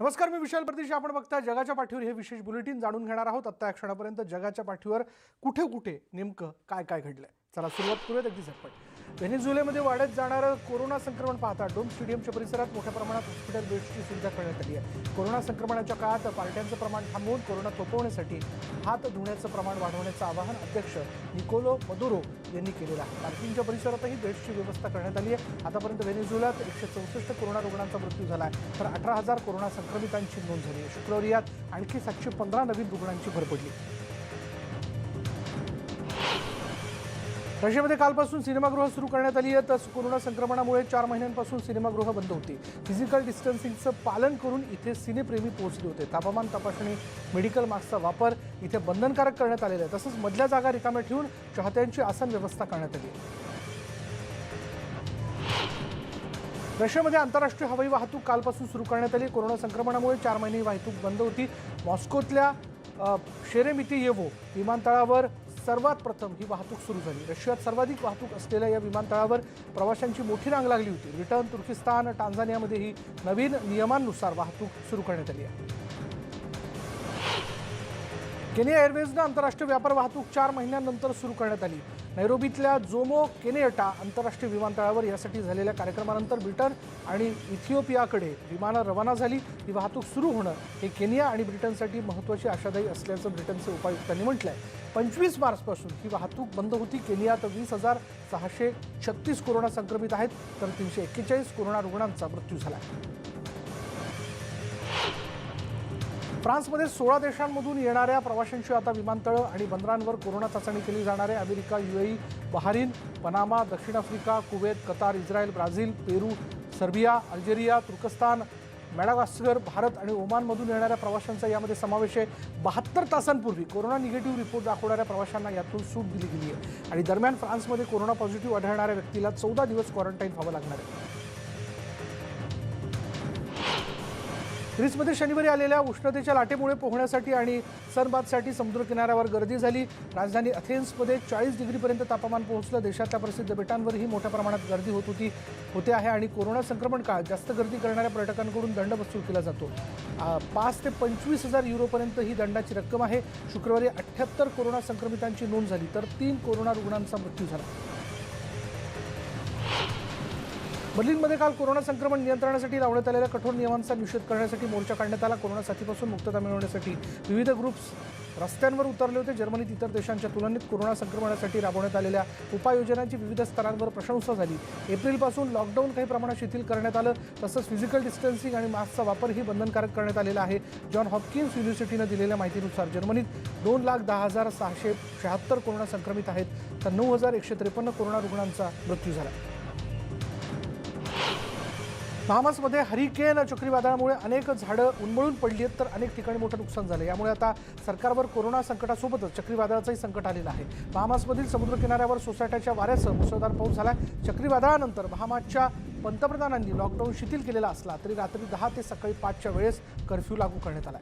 नमस्कार, मी विशाल प्रदेश. आपण बघता जगाच्या पाठीवर हे विशेष बुलेटिन जाणून घेणार आहोत. आता या क्षणापर्यंत जगाच्या पाठीवर कुठे कुठे नेमकं काय काय घडलंय, चला सुरुवात करूयात अगदी झटपट. व्हेनेझुएलामध्ये वाढत जाणारं कोरोना संक्रमण पाहता डोम स्टेडियमच्या परिसरात मोठ्या प्रमाणात हॉस्पिटल बेड्सची सुविधा करण्यात आली आहे. कोरोना संक्रमणाच्या काळात पार्ट्यांचं प्रमाण थांबवून कोरोना थोपवण्यासाठी हात धुण्याचं प्रमाण वाढवण्याचं आवाहन अध्यक्ष निकोलो मदुरो यांनी केलेलं आहे. पार्किंगच्या परिसरातही बेड्सची व्यवस्था करण्यात आली आहे. आतापर्यंत व्हेनेझुएलात 164 कोरोना रुग्णांचा मृत्यू झाला आहे, तर 18,000 कोरोना संक्रमितांची नोंद झाली आहे. शुक्रवारी यात आणखी 715 नवीन रुग्णांची भर पडली. रशियामध्ये कालपासून सिनेमागृह सुरू करण्यात आली आहेत. तर कोरोना संक्रमणामुळे 4 महिन्यांपासून सिनेमागृह बंद होती. फिजिकल डिस्टन्सिंगचं पालन करून इथे सिनेप्रेमी पोहोचले होते. तापमान तपासणी, मेडिकल मास्कचा वापर इथे बंधनकारक करण्यात आलेला आहे. तसंच मधल्या जागा रिकाम्या ठेवून चाहत्यांची आसन व्यवस्था करण्यात आली आहे. रशियामध्ये आंतरराष्ट्रीय हवाई वाहतूक कालपासून सुरू करण्यात आली. कोरोना संक्रमणामुळे 4 महिने ही वाहतूक बंद होती. मॉस्कोतल्या शेरेमितियेवो विमानतळावर सर्वात प्रथम ही वाहतूक सुरू झाली. रशियात सर्वाधिक वाहतूक असलेल्या या विमानतळावर प्रवाशांची मोठी रांग लागली होती. ब्रिटन, तुर्किस्तान, टांझानियामध्येही नवीन नियमांनुसार वाहतूक सुरू करण्यात आली आहे. केनिया एअरवेजनं आंतरराष्ट्रीय व्यापार वाहतूक 4 महिन्यांनंतर सुरू करण्यात आली. नैरोबीतल्या जोमो केनियटा आंतरराष्ट्रीय विमानतळावर यासाठी झालेल्या कार्यक्रमानंतर ब्रिटन आणि इथिओपियाकडे विमानं रवाना झाली. ही वाहतूक सुरू होणं हे केनिया आणि ब्रिटनसाठी महत्त्वाची आशादायी असल्याचं ब्रिटनचे उपायुक्तांनी म्हटलं आहे. 25 मार्चपासून ही वाहतूक बंद होती. केनियात 20,636 कोरोना संक्रमित आहेत, तर 341 कोरोना रुग्णांचा मृत्यू झाला. फ्रान्समध्ये 16 देशांमधून येणाऱ्या प्रवाशांची आता विमानतळं आणि बंदरांवर कोरोना चाचणी केली जाणार आहे. अमेरिका, UAE, बहारीन, पनामा, दक्षिण Africa, Kuwait, Qatar, Israel, Brazil, Peru, Serbia, Algeria, तुर्कस्तान, मॅडागास्कर, भारत आणि ओमानमधून येणाऱ्या प्रवाशांचा यामध्ये समावेश आहे. 72 तासांपूर्वी कोरोना निगेटिव्ह रिपोर्ट दाखवणाऱ्या प्रवाशांना यातून सूट दिली गेली आहे. आणि दरम्यान फ्रान्समध्ये कोरोना पॉझिटिव्ह आढळणाऱ्या व्यक्तीला 14 दिवस क्वारंटाईन व्हावं लागणार आहे. ग्रीसमध्ये शनिवारी आलेल्या उष्णतेच्या लाटेमुळे पोहण्यासाठी आणि सनबाथसाठी समुद्रकिनाऱ्यावर गर्दी झाली. राजधानी अथेन्समध्ये 40 डिग्रीपर्यंत तापमान पोहोचलं. देशातल्या प्रसिद्ध बेटांवरही मोठ्या प्रमाणात गर्दी होते आहे. आणि कोरोना संक्रमण काळात जास्त गर्दी करणाऱ्या पर्यटकांकडून दंड वसूल केला जातो. 5 ते 25,000 युरोपर्यंत ही दंडाची रक्कम आहे. शुक्रवारी 78 कोरोना संक्रमितांची नोंद झाली, तर 3 कोरोना रुग्णांचा मृत्यू झाला. बर्लिनमध्ये काल कोरोना संक्रमण नियंत्रणासाठी लावण्यात आलेल्या कठोर नियमांचा निषेध करण्यासाठी मोर्चा काढण्यात आला. कोरोना साथीपासून मुक्तता मिळवण्यासाठी विविध ग्रुप्स रस्त्यांवर उतरले होते. जर्मनीत इतर देशांच्या तुलनेत कोरोना संक्रमणासाठी राबवण्यात आलेल्या उपाययोजनांची विविध स्तरांवर प्रशंसा झाली. एप्रिलपासून लॉकडाऊन काही प्रमाणात शिथिल करण्यात आलं. तसंच फिजिकल डिस्टन्सिंग आणि मास्कचा वापरही बंधनकारक करण्यात आलेला आहे. जॉन हॉपकिन्स युनिव्हर्सिटीनं दिलेल्या माहितीनुसार जर्मनीत 2,10,676 कोरोना संक्रमित आहेत, तर 9,153 कोरोना रुग्णांचा मृत्यू झाला. बहामासमध्ये हरिकेन चक्रीवादळामुळे अनेक झाडं उन्मळून पडली आहेत, तर अनेक ठिकाणी मोठं नुकसान झालं. यामुळे आता सरकारवर कोरोना संकटासोबतच चक्रीवादळाचंही संकट आलेलं आहे. बहामासमधील समुद्रकिनाऱ्यावर सोसाट्याच्या वाऱ्यासह मुसळधार पाऊस झाला. चक्रीवादळानंतर बहामासच्या पंतप्रधानांनी लॉकडाऊन शिथिल केलेला असला तरी रात्री 10 ते सकाळी 5च्या वेळेस कर्फ्यू लागू करण्यात आला.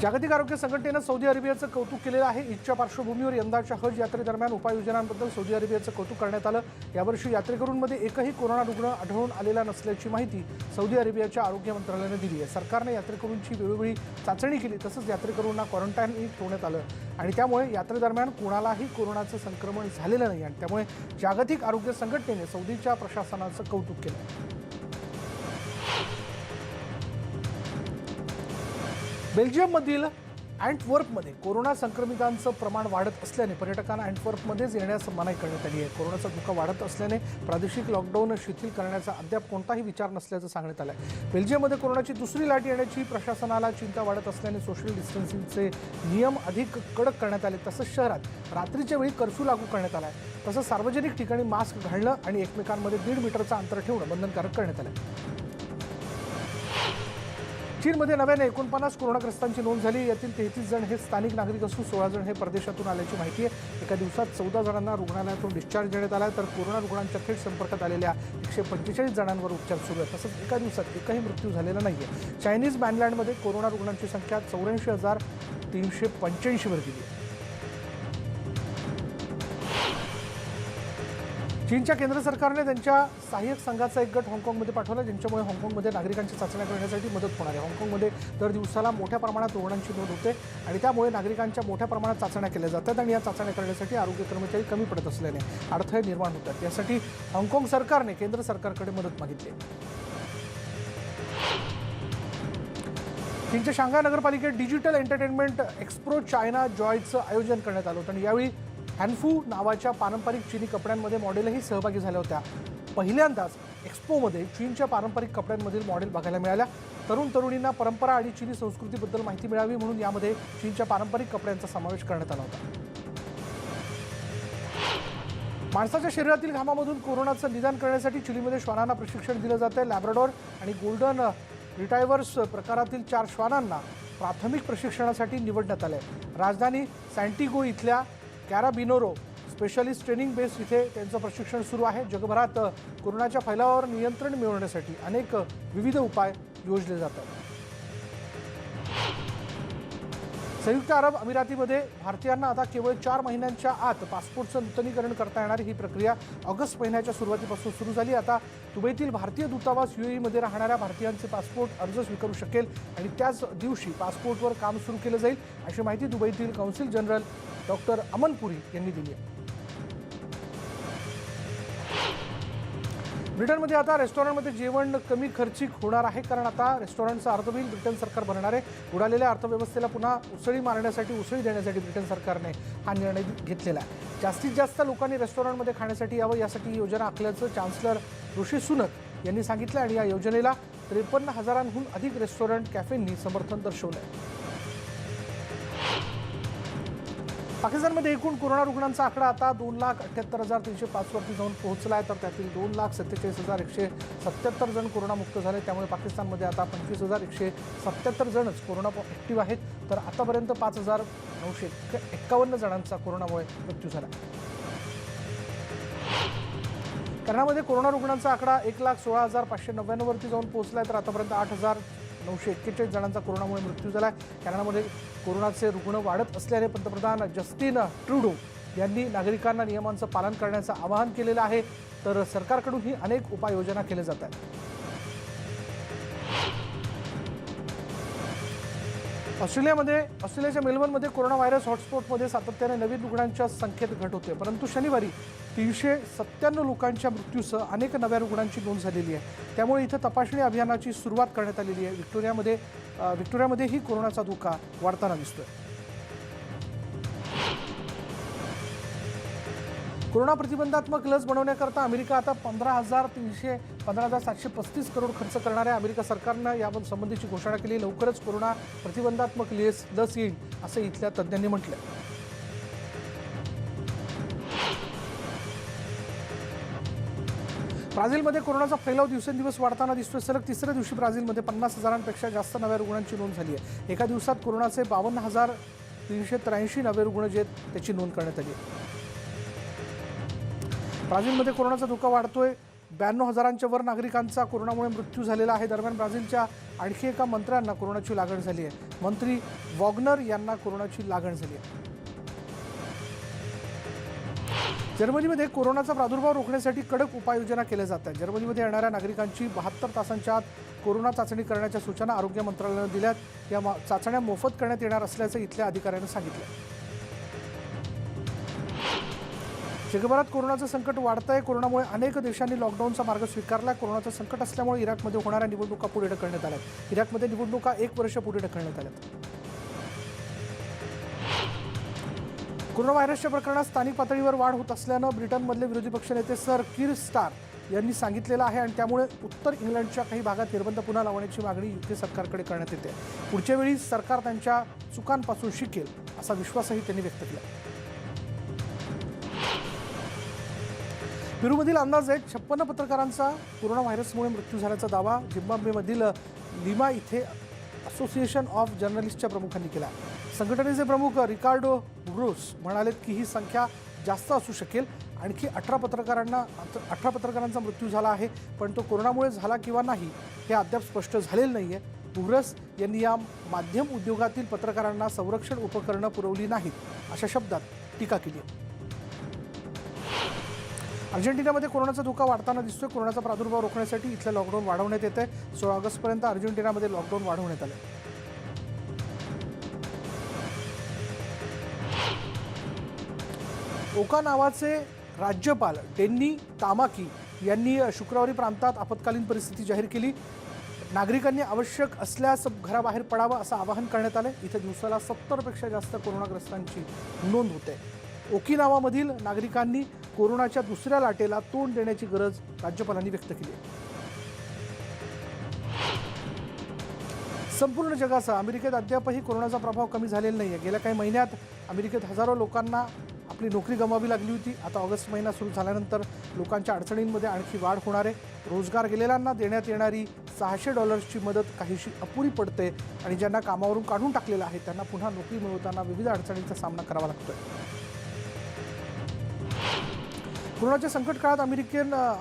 जागतिक आरोग्य संघटनेनं सौदी अरेबियाचं कौतुक केलेलं आहे. ईदच्या पार्श्वभूमीवर यंदाच्या हज यात्रेदरम्यान उपाययोजनांबद्दल सौदी अरेबियाचं कौतुक करण्यात आलं. यावर्षी यात्रेकरूंमध्ये एकही कोरोना रुग्ण आढळून आलेला नसल्याची माहिती सौदी अरेबियाच्या आरोग्य मंत्रालयानं दिली आहे. सरकारने यात्रेकरूंची वेळोवेळी चाचणी केली, तसंच यात्रेकरूंना क्वारंटाईनही ठेवण्यात आलं आणि त्यामुळे यात्रेदरम्यान कोणालाही कोरोनाचं संक्रमण झालेलं नाही. आणि त्यामुळे जागतिक आरोग्य संघटनेने सौदीच्या प्रशासनाचं कौतुक केलं. बेल्जियममधील अँटवर्पमध्ये कोरोना संक्रमितांचं प्रमाण वाढत असल्याने पर्यटकांना अँटवर्पमध्येच येण्यास मनाई करण्यात आली आहे. कोरोनाचा धोका वाढत असल्याने प्रादेशिक लॉकडाऊन शिथिल करण्याचा अद्याप कोणताही विचार नसल्याचं सांगण्यात आलं आहे. बेल्जियममध्ये कोरोनाची दुसरी लाट येण्याची प्रशासनाला चिंता वाढत असल्याने सोशल डिस्टन्सिंगचे नियम अधिक कडक करण्यात आले. तसंच शहरात रात्रीच्या वेळी कर्फ्यू लागू करण्यात आला आहे. तसंच सार्वजनिक ठिकाणी मास्क घालणं आणि एकमेकांमध्ये 1.5 मीटरचं अंतर ठेवणं बंधनकारक करण्यात आलं आहे. चीनमध्ये नव्याने 49 कोरोनाग्रस्तांची नोंद झाली. यातील 33 जण हे स्थानिक नागरिक असून 16 जण हे परदेशातून आल्याची माहिती आहे. एका दिवसात 14 जणांना रुग्णालयातून डिस्चार्ज देण्यात आला, तर कोरोना रुग्णांच्या थेट संपर्कात आलेल्या 145 जणांवर उपचार सुरू आहेत. तसंच एका दिवसात एकही मृत्यू झालेला नाही आहे. चायनीज मॅनलँडमध्ये कोरोना रुग्णांची संख्या 84,385 वर गेली आहे. चीनच्या केंद्र सरकारने त्यांच्या सहाय्यक संघाचा एक गट हाँगकाँगमध्ये पाठवला, ज्यांच्यामुळे हाँगकाँगमध्ये नागरिकांची चाचण्या करण्यासाठी मदत होणार आहे. हाँगकाँगमध्ये दर दिवसाला मोठ्या प्रमाणात रुग्णांची नोंद होते आणि त्यामुळे नागरिकांच्या मोठ्या प्रमाणात चाचण्या केल्या जातात आणि या चाचण्या करण्यासाठी आरोग्य कर्मचारी कमी पडत असल्याने अडथळे निर्माण होतात. यासाठी हाँगकाँग सरकारने केंद्र सरकारकडे मदत मागितली. चीनच्या शांघाय नगरपालिकेत डिजिटल एंटरटेनमेंट एक्सप्रो चायना जॉयचं आयोजन करण्यात आलं होतं आणि यावेळी हॅनफू नावाच्या पारंपरिक चीनी कपड्यांमध्ये मॉडेलही सहभागी झाल्या होत्या. पहिल्यांदाच एक्स्पोमध्ये चीनच्या पारंपरिक कपड्यांमधील मॉडेल बघायला मिळाल्या. तरुणींना परंपरा आणि चीनी संस्कृतीबद्दल माहिती मिळावी म्हणून यामध्ये चीनच्या पारंपरिक कपड्यांचा समावेश करण्यात आला होता. माणसाच्या शरीरातील घामामधून कोरोनाचं निदान करण्यासाठी चिलीमध्ये श्वानांना प्रशिक्षण दिलं जातं. लॅब्राडोर आणि गोल्डन रिट्रायव्हर्स प्रकारातील 4 श्वानांना प्राथमिक प्रशिक्षणासाठी निवडण्यात आले. राजधानी सॅन्टिगो इथल्या कॅराबिनोरो स्पेशलिस्ट ट्रेनिंग बेस इथे त्यांचं प्रशिक्षण सुरू आहे. जगभरात कोरोनाच्या फैलावावर नियंत्रण मिळवण्यासाठी अनेक विविध उपाय योजले जातात. संयुक्त अरब अमिरातीमध्ये भारतीयांना आता केवळ 4 महिन्यांच्या आत पासपोर्टचं नूतनीकरण करता येणार. ही प्रक्रिया ऑगस्ट महिन्याच्या सुरुवातीपासून सुरू झाली. आता दुबईतील भारतीय दूतावास UAEमध्ये राहणाऱ्या भारतीयांचे पासपोर्ट अर्ज स्वीकारू शकेल आणि त्याच दिवशी पासपोर्टवर काम सुरू केलं जाईल, अशी माहिती दुबईतील कौन्सिल जनरल डॉक्टर अमन पुरी यांनी दिली आहे. ब्रिटनमध्ये आता रेस्टॉरंटमध्ये जेवण कमी खर्चिक होणार आहे, कारण आता रेस्टॉरंटचं अर्थबिल ब्रिटन सरकार भरणार आहे. उडालेल्या अर्थव्यवस्थेला पुन्हा उसळी मारण्यासाठी, उसळी देण्यासाठी ब्रिटन सरकारने हा निर्णय घेतलेला आहे. जास्तीत जास्त लोकांनी रेस्टॉरंटमध्ये खाण्यासाठी यावं यासाठी ही योजना आखल्याचं चान्सलर ऋषी सुनक यांनी सांगितलं आणि या योजनेला 53,000हून अधिक रेस्टॉरंट कॅफेंनी समर्थन दर्शवलं आहे. पाकिस्तानमध्ये एकूण कोरोना रुग्णांचा आकडा आता 2,78,305 वरती जाऊन पोहोचला आहे, तर त्यातील 2,47,177 जण कोरोनामुक्त झाले. त्यामुळे पाकिस्तानमध्ये आता 25,177 जणच कोरोना ॲक्टिव्ह आहेत, तर आतापर्यंत 5,951 जणांचा कोरोनामुळे मृत्यू झाला. कर्नाटकमध्ये कोरोना रुग्णांचा आकडा 1,16,599 वरती जाऊन पोहोचला आहे, तर आतापर्यंत 8,941 जणांचा कोरोनामुळे मृत्यू झाला आहे. कर्नाटकमध्ये कोरोनाचे रुग्ण वाढत असल्याने पंतप्रधान जस्टिन ट्रुडो यांनी नागरिकांना नियमांचं पालन करण्याचं आवाहन केलेलं आहे, तर सरकारकडूनही अनेक उपाययोजना केल्या जात आहेत. ऑस्ट्रेलियाच्या मेलबर्नमध्ये कोरोना व्हायरस हॉटस्पॉटमध्ये सातत्याने नवीन रुग्णांच्या संख्येत घट होते, परंतु शनिवारी 397 लोकांच्या मृत्यूसह अनेक नव्या रुग्णांची नोंद झालेली आहे. त्यामुळे इथं तपासणी अभियानाची सुरुवात करण्यात आलेली आहे. व्हिक्टोरियामध्येही कोरोनाचा धोका वाढताना दिसतोय. कोरोना प्रतिबंधात्मक लस बनवण्याकरता अमेरिका आता 15,735 करोड खर्च करणार आहे. अमेरिका सरकारनं यासंबंधीची घोषणा केली. लवकरच कोरोना प्रतिबंधात्मक लस येईल असं इथल्या तज्ज्ञांनी म्हटलं. ब्राझीलमध्ये कोरोनाचा फैलाव दिवसेंदिवस वाढताना दिसतोय. सलग तिसऱ्या दिवशी ब्राझीलमध्ये 50,000पेक्षा जास्त नव्या रुग्णांची नोंद झाली आहे. एका दिवसात कोरोनाचे 52,383 नवे रुग्ण जे त्याची नोंद करण्यात आली आहे. ब्राझीलमध्ये कोरोनाचा धोका वाढतोय. 92,000च्या वर नागरिकांचा कोरोनामुळे मृत्यू झालेला आहे. दरम्यान ब्राझीलच्या आणखी एका मंत्र्यांना कोरोनाची लागण झाली आहे. मंत्री वॉग्नर यांना कोरोनाची लागण झाली आहे. जर्मनीमध्ये कोरोनाचा प्रादुर्भाव रोखण्यासाठी कडक उपाययोजना केल्या जात आहेत. जर्मनीमध्ये येणाऱ्या नागरिकांची 72 तासांच्या आत कोरोना चाचणी करण्याच्या सूचना आरोग्य मंत्रालयानं दिल्यात. या चाचण्या मोफत करण्यात येणार असल्याचं इथल्या अधिकाऱ्यांनी सांगितलं. जगभरात कोरोनाचं संकट वाढतंय. कोरोनामुळे अनेक देशांनी लॉकडाऊनचा मार्ग स्वीकारला. कोरोनाचं संकट असल्यामुळे इराकमध्ये होणाऱ्या निवडणुका पुढे ढकलण्यात आल्यात. इराकमध्ये निवडणुका 1 वर्ष पुढे ढकलण्यात आल्यात. कोरोना व्हायरसच्या प्रकरणात स्थानिक पातळीवर वाढ होत असल्यानं ब्रिटनमधले विरोधी पक्षनेते सर कीर स्टार यांनी सांगितलेलं आहे आणि त्यामुळे उत्तर इंग्लंडच्या काही भागात निर्बंध पुन्हा लावण्याची मागणी UK सरकारकडे करण्यात येते. पुढच्या वेळी सरकार त्यांच्या चुकांपासून शिकेल असा विश्वासही त्यांनी व्यक्त केला. पेरूमधील अंदाजे 56 पत्रकारांचा कोरोना व्हायरसमुळे मृत्यू झाल्याचा दावा झिम्बाब्वेमधील लिमा इथे असोसिएशन ऑफ जर्नलिस्टच्या प्रमुखांनी केला. संघटनेचे प्रमुख रिकार्डो ब्रुस म्हणालेत की ही संख्या जास्त असू शकेल. आणखी 18 पत्रकारांचा मृत्यू झाला आहे, पण तो कोरोनामुळे झाला किंवा नाही हे अद्याप स्पष्ट झालेलं नाही आहे. बुग्रस यांनी या माध्यम उद्योगातील पत्रकारांना संरक्षण उपकरणं पुरवली नाहीत अशा शब्दात टीका केली आहे. अर्जेंटिनामध्ये कोरोनाचा धोका वाढताना दिसतोय. कोरोनाचा प्रादुर्भाव रोखण्यासाठी इथलं लॉकडाऊन वाढवण्यात येत आहे. 16 ऑगस्टपर्यंत अर्जेंटिनामध्ये लॉकडाऊन वाढवण्यात आलं. ओका नावाचे राज्यपाल डेन्नी तामाकी यांनी शुक्रवारी प्रांतात आपत्कालीन परिस्थिती जाहीर केली. नागरिकांनी आवश्यक असल्यास घराबाहेर पडावं असं आवाहन करण्यात आलं. इथे दिवसाला 70 पेक्षा जास्त कोरोनाग्रस्तांची नोंद होते. ओकिनावामधील नागरिकांनी कोरोनाच्या दुसऱ्या लाटेला तोंड देण्याची गरज राज्यपालांनी व्यक्त केली. संपूर्ण जगासह अमेरिकेत अद्यापही कोरोनाचा प्रभाव कमी झालेला नाही आहे. गेल्या काही महिन्यात अमेरिकेत हजारो लोकांना आपली नोकरी गमावी लागली होती. आता ऑगस्ट महिना सुरू झाल्यानंतर लोकांच्या अडचणींमध्ये आणखी वाढ होणार आहे. रोजगार गेलेल्यांना देण्यात येणारी $600ची मदत काहीशी अपुरी पडते आणि ज्यांना कामावरून काढून टाकलेलं आहे त्यांना पुन्हा नोकरी मिळवताना विविध अडचणींचा सामना करावा लागतोय. कोरोनाच्या संकट काळात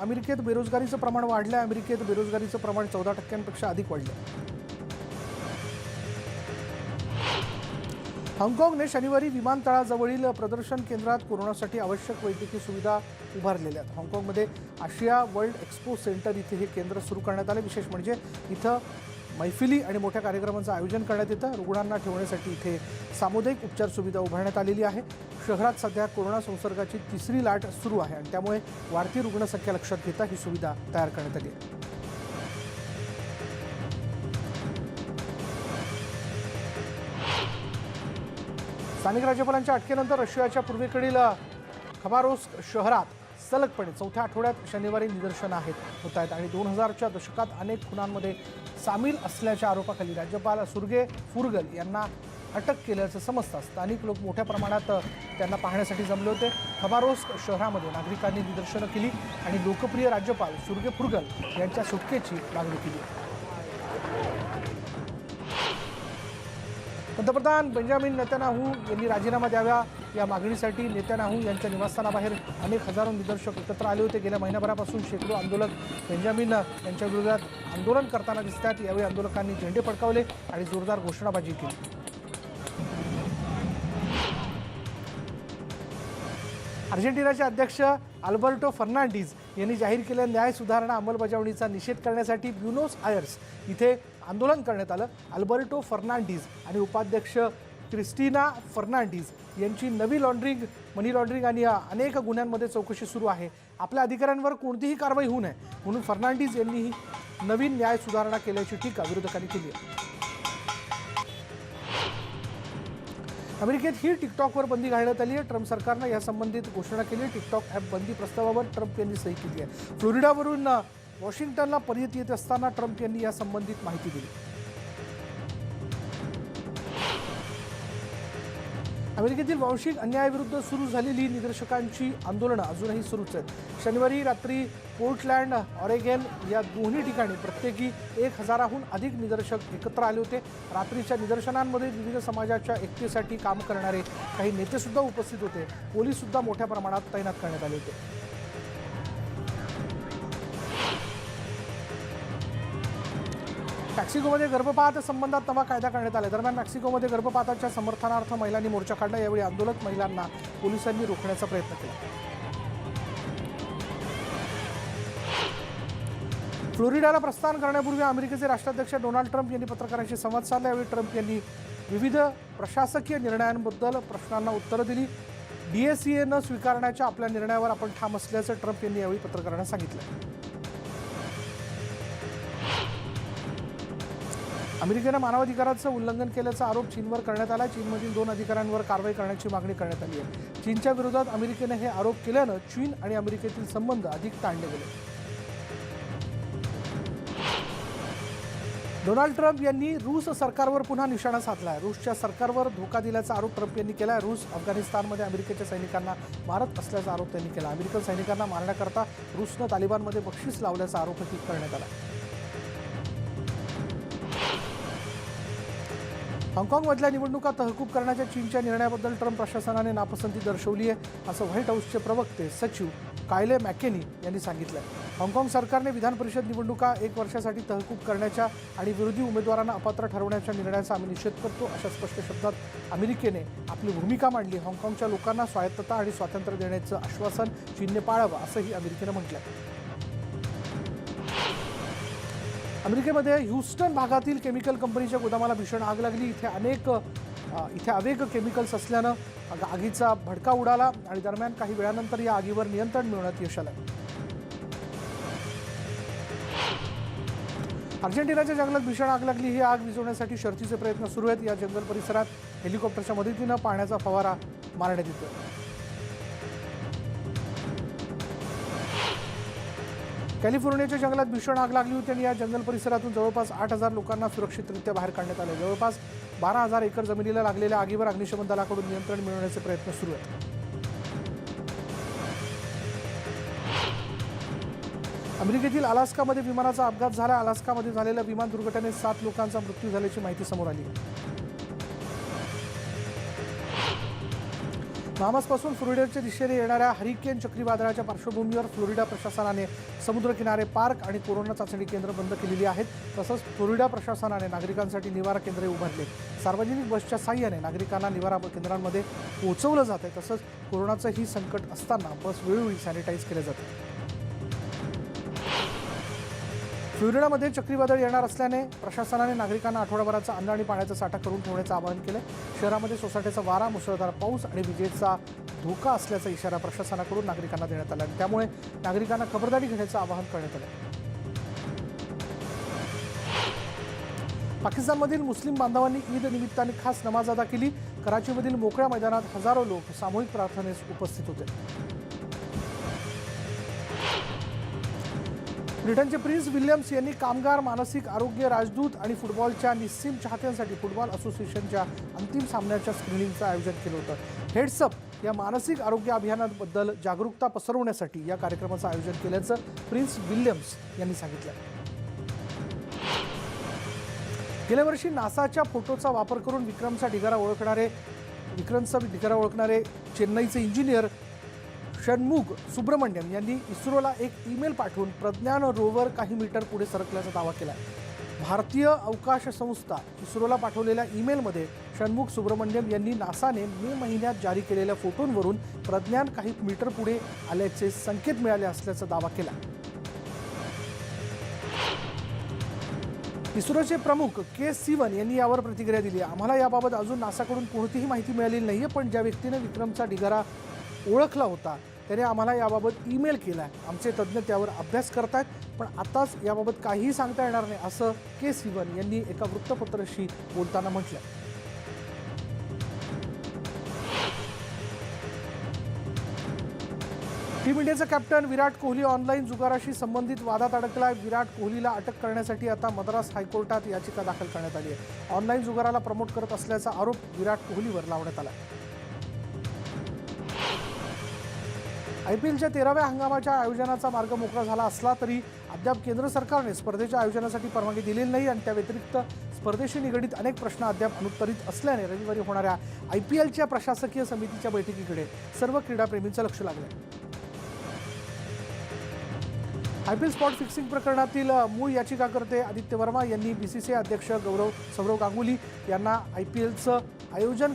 अमेरिकेत बेरोजगारीचं प्रमाण वाढलं आहे. अमेरिकेत बेरोजगारीचं प्रमाण 14% अधिक वाढलं. हाँगकाँगने शनिवारी विमानतळाजवळील प्रदर्शन केंद्रात कोरोनासाठी आवश्यक वैद्यकीय सुविधा उभारलेल्या आहेत. हाँगकाँगमध्ये आशिया वर्ल्ड एक्सपो सेंटर इथे हे केंद्र सुरू करण्यात आले. विशेष म्हणजे इथं मैफिली आणि मोठ्या कार्यक्रमांचं आयोजन करण्यात येतं. रुग्णांना ठेवण्यासाठी इथे सामुदायिक उपचार सुविधा उभारण्यात आलेली आहे. शहरात सध्या कोरोना संसर्गाची तिसरी लाट सुरू आहे आणि त्यामुळे वाढती रुग्णसंख्या लक्षात घेता ही सुविधा तयार करण्यात आली आहे. स्थानिक राज्यपालांच्या अटकेनंतर रशियाच्या पूर्वेकडील खबारोव्स्क शहरात सलगपणे चौथ्या आठवड्यात शनिवारी निदर्शनं होत आहेत आणि 2000च्या दशकात अनेक खुनांमध्ये सामील असल्याच्या आरोपाखाली राज्यपाल सुर्गे फुर्गल यांना अटक केल्याचं समजतं. स्थानिक लोक मोठ्या प्रमाणात त्यांना पाहण्यासाठी जमले होते. खबारोव्स्क शहरामध्ये नागरिकांनी निदर्शनं केली आणि लोकप्रिय राज्यपाल सुर्गे फुर्गल यांच्या सुटकेची मागणी केली. पंतप्रधान बेंजामिन नेतन्याहू यांनी राजीनामा द्यावा या मागणीसाठी नेतन्याहू यांच्या निवासस्थानाबाहेर अनेक हजारो निदर्शक एकत्र आले होते. गेल्या महिनाभरापासून शेकडो आंदोलक बेंजामिन यांच्या विरोधात आंदोलन करताना दिसतात. यावेळी आंदोलकांनी झेंडे फडकावले आणि जोरदार घोषणाबाजी केली. अर्जेंटिनाचे अध्यक्ष अल्बर्टो फर्नांडिस यांनी जाहीर केलेल्या न्याय सुधारणा अंमलबजावणीचा निषेध करण्यासाठी ब्युनोस आयर्स इथे आंदोलन करण्यात आलं. अल्बर्टो फर्नांडिस आणि उपाध्यक्ष क्रिस्टिना फर्नांडिस यांची मनी लॉन्ड्रिंग आणि अनेक गुन्ह्यांमध्ये चौकशी सुरू आहे. आपल्या अधिकाऱ्यांवर कोणतीही कारवाई होऊ नये म्हणून फर्नांडिस यांनी ही नवीन न्याय सुधारणा केल्याची टीका विरोधकांनी केली आहे. अमेरिकेत ही टिकटॉकवर बंदी घालण्यात आली आहे. ट्रम्प सरकारनं यासंबंधित घोषणा केली आहे. टिकटॉक ॲप बंदी प्रस्तावावर ट्रम्प यांनी सही केली आहे. फ्लोरिडावरून वॉशिंग्टनला परत येत असताना ट्रम्प यांनी यासंबंधित माहिती दिली. अमेरिकेतील वांशिक अन्यायाविरुद्ध सुरू झालेली निदर्शकांची आंदोलनं अजूनही सुरूच आहेत. शनिवारी रात्री पोर्टलँड, ऑरेगन या दोन्ही ठिकाणी प्रत्येकी 1000हून अधिक निदर्शक एकत्र आले होते. रात्रीच्या निदर्शनांमध्ये विविध समाजाच्या एकतेसाठी काम करणारे काही नेतेसुद्धा उपस्थित होते. पोलीससुद्धा मोठ्या प्रमाणात तैनात करण्यात आले होते. मेक्सिकोमध्ये गर्भपात संबंधात नवा कायदा करण्यात आला. दरम्यान मेक्सिकोमध्ये गर्भपाताच्या समर्थनार्थ महिलांनी मोर्चा काढला. यावेळी आंदोलक महिलांना पोलिसांनी रोखण्याचा प्रयत्न केला. फ्लोरिडाला प्रस्थान करण्यापूर्वी अमेरिकेचे राष्ट्राध्यक्ष डोनाल्ड ट्रम्प यांनी पत्रकारांशी संवाद साधला. यावेळी ट्रम्प यांनी विविध प्रशासकीय निर्णयांबद्दल प्रश्नांना उत्तरं दिली. DSEA न स्वीकारण्याच्या आपल्या निर्णयावर आपण ठाम असल्याचं ट्रम्प यांनी यावेळी पत्रकारांना सांगितलं. अमेरिकेनं मानवाधिकाराचं उल्लंघन केल्याचा आरोप चीनवर करण्यात आला. चीनमधील 2 अधिकाऱ्यांवर कारवाई करण्याची मागणी करण्यात आली आहे. चीनच्या विरोधात अमेरिकेनं हे आरोप केल्यानं चीन आणि अमेरिकेतील संबंध अधिक ताणले गेले. डोनाल्ड ट्रम्प यांनी रूस सरकारवर पुन्हा निशाणा साधला आहे. रूसच्या सरकारवर धोका दिल्याचा आरोप ट्रम्प यांनी केला आहे. रूस अफगाणिस्तानमध्ये अमेरिकेच्या सैनिकांना मारत असल्याचा आरोप त्यांनी केला. अमेरिकन सैनिकांना मारण्याकरता रूसनं तालिबानमध्ये बक्षीस लावल्याचा आरोपही करण्यात आला. हाँगकाँगमधल्या निवडणुका तहकूब करण्याच्या चीनच्या निर्णयाबद्दल ट्रम्प प्रशासनाने नापसंती दर्शवली आहे, असं व्हाईट हाऊसचे प्रवक्ते सचिव कायले मॅकेनी यांनी सांगितलं. हाँगकाँग सरकारने विधान परिषद निवडणुका 1 वर्षासाठी तहकूब करण्याच्या आणि विरोधी उमेदवारांना अपात्र ठरवण्याच्या निर्णयाचा आम्ही निषेध करतो, अशा स्पष्ट शब्दात अमेरिकेने आपली भूमिका मांडली. हाँगकाँगच्या लोकांना स्वायत्तता आणि स्वातंत्र्य देण्याचं आश्वासन चीनने पाळावं, असंही अमेरिकेनं म्हटलंय. अमेरिकेमध्ये ह्यूस्टन भागातील केमिकल कंपनीच्या गोदामाला भीषण आग लागली. इथे अनेक केमिकल्स असल्यानं आगीचा भडका उडाला आणि दरम्यान काही वेळानंतर या आगीवर नियंत्रण मिळवण्यात यश आलं. अर्जेंटिनाच्या जंगलात भीषण आग लागली. ही आग विझवण्यासाठी शर्थीचे प्रयत्न सुरू आहेत. या जंगल परिसरात हेलिकॉप्टरच्या मदतीनं पाण्याचा फवारा मारण्यात येतोय. कॅलिफोर्नियाच्या जंगलात भीषण आग लागली होती आणि या जंगल परिसरातून जवळपास 8,000 लोकांना सुरक्षितरित्या बाहेर काढण्यात आले. जवळपास 12,000 एकर जमिनीला लागलेल्या आगीवर अग्निशमन दलाकडून नियंत्रण मिळवण्याचे प्रयत्न सुरू आहेत. अमेरिकेतील अलास्कामध्ये विमानाचा अपघात झाला. अलास्कामध्ये झालेल्या विमान दुर्घटनेत 7 लोकांचा मृत्यू झाल्याची माहिती समोर आली आहे. बहामासपासून फ्लोरिडाच्या दिशेने येणाऱ्या हरिकेन चक्रीवादळाच्या पार्श्वभूमीवर फ्लोरिडा प्रशासनाने समुद्रकिनारे, पार्क आणि कोरोना चाचणी केंद्र बंद केलेली आहेत. तसंच फ्लोरिडा प्रशासनाने नागरिकांसाठी निवारा केंद्रे उभारली. सार्वजनिक बसच्या साहाय्याने नागरिकांना निवारा केंद्रांमध्ये पोहोचवलं जाते. तसंच कोरोनाचंही संकट असताना बस वेळोवेळी सॅनिटाईज केले जाते. फ्लोरिडामध्ये चक्रीवादळ येणार असल्याने प्रशासनाने नागरिकांना आठवडाभराचा अन्न आणि पाण्याचा साठा करून ठेवण्याचं आवाहन केलं. शहरामध्ये सोसाट्याचा वारा, मुसळधार पाऊस आणि विजेचा धोका असल्याचा इशारा प्रशासनाकडून नागरिकांना देण्यात आला. त्यामुळे नागरिकांना खबरदारी घेण्याचं आवाहन करण्यात आलं. पाकिस्तानमधील मुस्लिम बांधवांनी ईद निमित्ताने खास नमाज अदा केली. कराचीमधील मोकळ्या मैदानात हजारो लोक सामूहिक प्रार्थनेस उपस्थित होते. ब्रिटनचे प्रिन्स विल्यम्स यांनी कामगार, मानसिक आरोग्य राजदूत आणि फुटबॉलच्या निस्सीम चाहत्यांसाठी फुटबॉल असोसिएशनच्या अंतिम सामन्याच्या स्क्रीनिंगचं आयोजन केलं होतं. हेड्स अप या मानसिक आरोग्य अभियानाबद्दल जागरूकता पसरवण्यासाठी या कार्यक्रमाचं आयोजन केल्याचं प्रिन्स विल्यम्स यांनी सांगितलं. गेल्या वर्षी नासाच्या फोटोचा वापर करून विक्रमचा ढिगारा ओळखणारे चेन्नईचे इंजिनियर षण्मुग सुब्रमण्यम यांनी इस्रोला एक ईमेल पाठवून प्रज्ञान रोवर काही मीटर पुढे सरकल्याचा दावा केला. भारतीय अवकाश संस्था इस्रोला पाठवलेल्या ईमेलमध्ये षण्मुग सुब्रमण्यम यांनी नासाने मे महिन्यात जारी केलेल्या फोटोंवरून प्रज्ञान काही मीटर पुढे आल्याचे संकेत मिळाले असल्याचा दावा केला. इस्रोचे प्रमुख के सिवन यांनी यावर प्रतिक्रिया दिली. आम्हाला याबाबत अजून नासाकडून कोणतीही माहिती मिळालेली नाहीये, पण ज्या व्यक्तीने विक्रमचा ढिगारा ओळखला होता त्याने आम्हाला याबाबत ईमेल केला आहे. आमचे तज्ज्ञ त्यावर अभ्यास करतायत, पण आताच याबाबत काहीही सांगता येणार नाही, असं के सिवन यांनी एका वृत्तपत्राशी बोलताना म्हटलं. टीम इंडियाचा कॅप्टन विराट कोहली ऑनलाईन जुगाराशी संबंधित वादात अडकलाय. विराट कोहलीला अटक करण्यासाठी आता मद्रास हायकोर्टात याचिका दाखल करण्यात आली आहे. ऑनलाईन जुगाराला प्रमोट करत असल्याचा आरोप विराट कोहलीवर लावण्यात आला. IPLच्या 13व्या हंगामाच्या आयोजनाचा मार्ग मोकळा झाला असला तरी अद्याप केंद्र सरकारने स्पर्धेच्या आयोजनासाठी परवानगी दिलेली नाही आणि त्या व्यतिरिक्त स्पर्धेशी निगडीत अनेक प्रश्न अद्याप अनुत्तरित असल्याने रविवारी होणाऱ्या IPLच्या प्रशासकीय समितीच्या बैठकीकडे सर्व क्रीडाप्रेमींचं लक्ष लागलं. IPL स्पॉट फिक्सिंग प्रकरणातील मूळ याचिकाकर्ते आदित्य वर्मा यांनी BCCI अध्यक्ष सौरव गांगुली यांना IPLचं आयोजन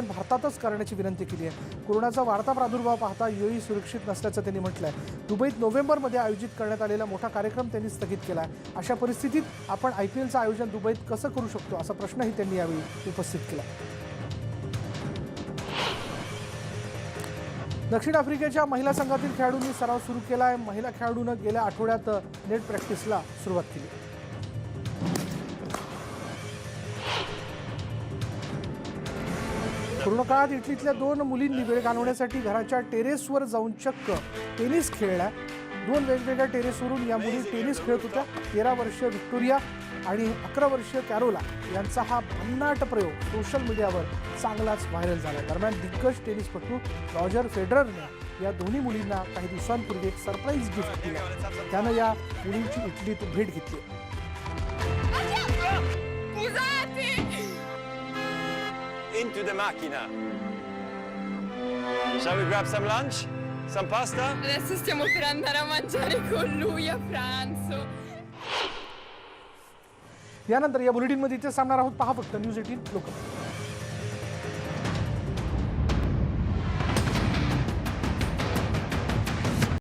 भारतातच करण्याची विनंती केली आहे. कोरोनाचा वाढता प्रादुर्भाव पाहता UAE सुरक्षित नसल्याचं त्यांनी म्हटलं आहे. दुबईत नोव्हेंबरमध्ये आयोजित करण्यात आलेला मोठा कार्यक्रम त्यांनी स्थगित केला आहे. अशा परिस्थितीत आपण IPLचं आयोजन दुबईत कसं करू शकतो असा प्रश्नही त्यांनी यावेळी उपस्थित केला. दक्षिण आफ्रिकेच्या महिला संघातील खेळाडूंनी सराव सुरू केला आहे. महिला खेळाडूनं गेल्या आठवड्यात नेट प्रॅक्टिसला सुरुवात केली. कोरोना काळात इटलीतल्या 2 मुलींनी वेळ घालवण्यासाठी घराच्या टेरेसवर जाऊन चक्क टेनिस खेळला. 2 वेगवेगळ्या टेरेसवरून या मुली टेनिस खेळत होत्या. 13 वर्षीय व्हिक्टोरिया आणि 11 वर्षीय कॅरोला यांचा हा भन्नाट प्रयोग सोशल मीडियावर चांगलाच व्हायरल झाला. दरम्यान दिग्गज टेनिसपटू रॉजर फेडररने या दोन्ही मुलींना काही दिवसांपूर्वी एक सरप्राईज गिफ्ट दिलं. त्यानं या मुलींची इटलीत भेट घेतली. to the macchina. Shall we grab some lunch? Some pasta? Adesso stiamo per andare a mangiare con lui a pranzo. यानंतर या बुलेटिनमध्ये इथे सांगणार आहोत. पहा फक्त न्यूज 18 लोकमत.